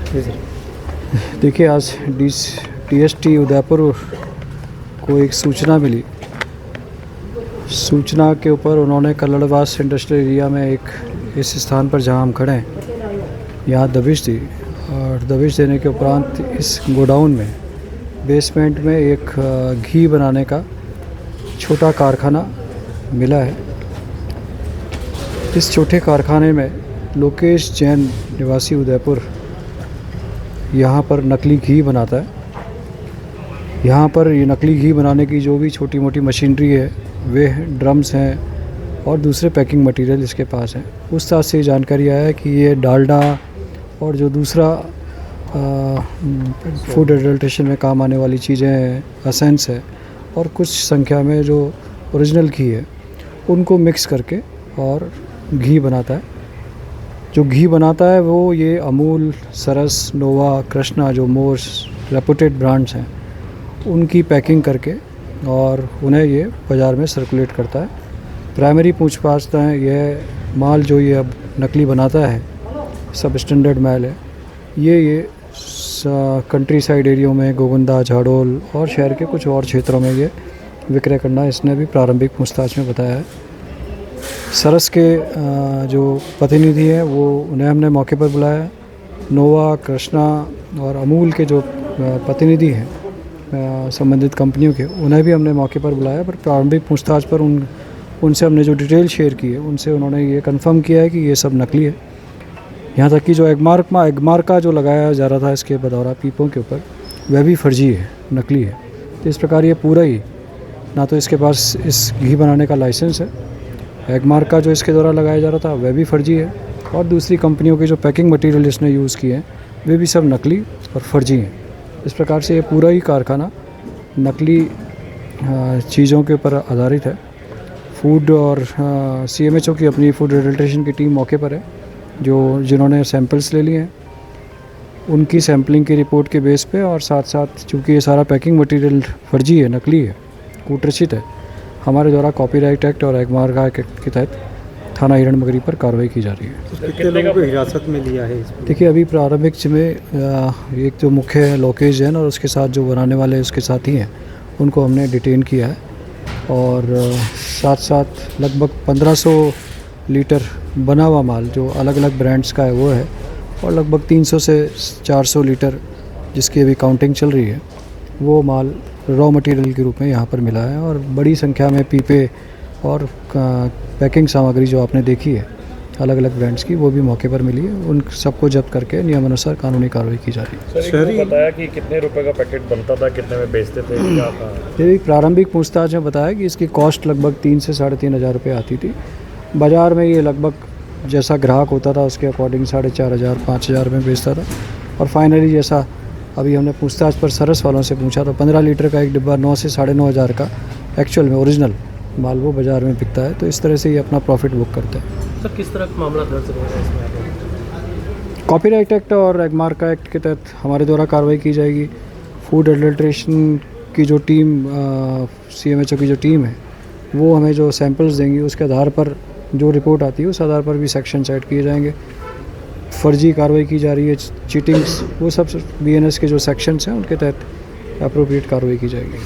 देखिए, आज DST उदयपुर को एक सूचना मिली। सूचना के ऊपर उन्होंने कल्लड़वास इंडस्ट्रियल एरिया में एक इस स्थान पर जहां हम खड़े हैं, यहाँ दबिश दी और दबिश देने के उपरांत इस गोडाउन में बेसमेंट में एक घी बनाने का छोटा कारखाना मिला है। इस छोटे कारखाने में लोकेश जैन निवासी उदयपुर यहाँ पर नकली घी बनाता है। यहाँ पर ये नकली घी बनाने की जो भी छोटी मोटी मशीनरी है, वे ड्रम्स हैं और दूसरे पैकिंग मटेरियल इसके पास हैं। उस तरह से जानकारी आया है कि ये डालडा और जो दूसरा फूड एडल्ट्रेशन में काम आने वाली चीज़ें हैं, एसेंस है और कुछ संख्या में जो ओरिजिनल घी है उनको मिक्स करके और घी बनाता है। जो घी बनाता है वो ये अमूल, सरस, नोवा, कृष्णा जो मोस्ट रेपुटेड ब्रांड्स हैं उनकी पैकिंग करके और उन्हें ये बाज़ार में सर्कुलेट करता है। प्राइमरी पूछताछ है, यह माल जो ये अब नकली बनाता है सब स्टैंडर्ड माल है। ये कंट्री साइड एरियो में गोविंदा, झाड़ोल और शहर के कुछ और क्षेत्रों में ये विक्रय करना इसने भी प्रारंभिक पूछताछ में बताया है। सरस के जो प्रतिनिधि हैं वो उन्हें हमने मौके पर बुलाया। नोवा, कृष्णा और अमूल के जो प्रतिनिधि हैं संबंधित कंपनियों के, उन्हें भी हमने मौके पर बुलाया। पर प्रारंभिक पूछताछ पर उनसे हमने जो डिटेल शेयर की है उनसे उन्होंने ये कंफर्म किया है कि ये सब नकली है। यहाँ तक कि जो एगमार्क का जो लगाया जा रहा था इसके बदौरा पीपों के ऊपर, वह भी फर्जी है, नकली है। तो इस प्रकार ये पूरा ही ना तो इसके पास इस घी बनाने का लाइसेंस है, एगमार्क का जो इसके द्वारा लगाया जा रहा था वह भी फर्जी है और दूसरी कंपनियों के जो पैकिंग मटेरियल इसने यूज़ किए हैं वे भी सब नकली और फर्जी हैं। इस प्रकार से ये पूरा ही कारखाना नकली चीज़ों के ऊपर आधारित है। फूड और CMHO की अपनी फूड एडल्ट्रेशन की टीम मौके पर है, जिन्होंने सैंपल्स ले लिए हैं। उनकी सैम्पलिंग की रिपोर्ट के बेस पे और साथ साथ चूँकि ये सारा पैकिंग मटेरियल फर्जी है, नकली है, कूटरचित है, हमारे द्वारा कॉपीराइट एक्ट और एगमार्क एक्ट के तहत थाना हिरणमगरी पर कार्रवाई की जा रही है। कितने लोगों को हिरासत में लिया है? देखिए, अभी प्रारंभिक में एक जो मुख्य है लोकेश जैन और उसके साथ जो बनाने वाले उसके साथी हैं उनको हमने डिटेन किया है और साथ साथ लगभग 1500 लीटर बना हुआ माल जो अलग अलग ब्रांड्स का है वो है और लगभग 300 से 400 लीटर जिसकी अभी काउंटिंग चल रही है वो माल रॉ मटेरियल के रूप में यहाँ पर मिला है। और बड़ी संख्या में पीपे और पैकिंग सामग्री जो आपने देखी है अलग अलग ब्रांड्स की, वो भी मौके पर मिली है। उन सबको जब्त करके नियमानुसार कानूनी कार्रवाई की जा रही है। सर, ये बताया कि कितने रुपए का पैकेट बनता था, कितने में बेचते थे, क्या था? ये प्रारंभिक पूछताछ में बताया कि इसकी कॉस्ट लगभग 3 से 3,500 रुपये आती थी। बाज़ार में ये लगभग जैसा ग्राहक होता था उसके अकॉर्डिंग 4,500 5,000 में बेचता था। और फाइनली जैसा अभी हमने पूछताछ पर सरस वालों से पूछा तो 15 लीटर का एक डिब्बा 9 से 9,500 का एक्चुअल में ओरिजिनल माल वो बाज़ार में बिकता है। तो इस तरह से ये अपना प्रॉफिट बुक करते हैं। सर, किस तरह का मामला दर्ज हुआ है इसमें? कॉपीराइट एक्ट और एगमार्क एक्ट के तहत हमारे द्वारा कार्रवाई की जाएगी। फूड एडल्ट्रेशन की जो टीम CMHO की जो टीम है वो हमें जो सैंपल्स देंगी उसके आधार पर जो रिपोर्ट आती है उस आधार पर भी सेक्शन सेट किए जाएंगे। फर्जी कार्रवाई की जा रही है, चीटिंग्स, वो सब BNS के जो सेक्शंस हैं उनके तहत अप्रोप्रिएट कार्रवाई की जाएगी।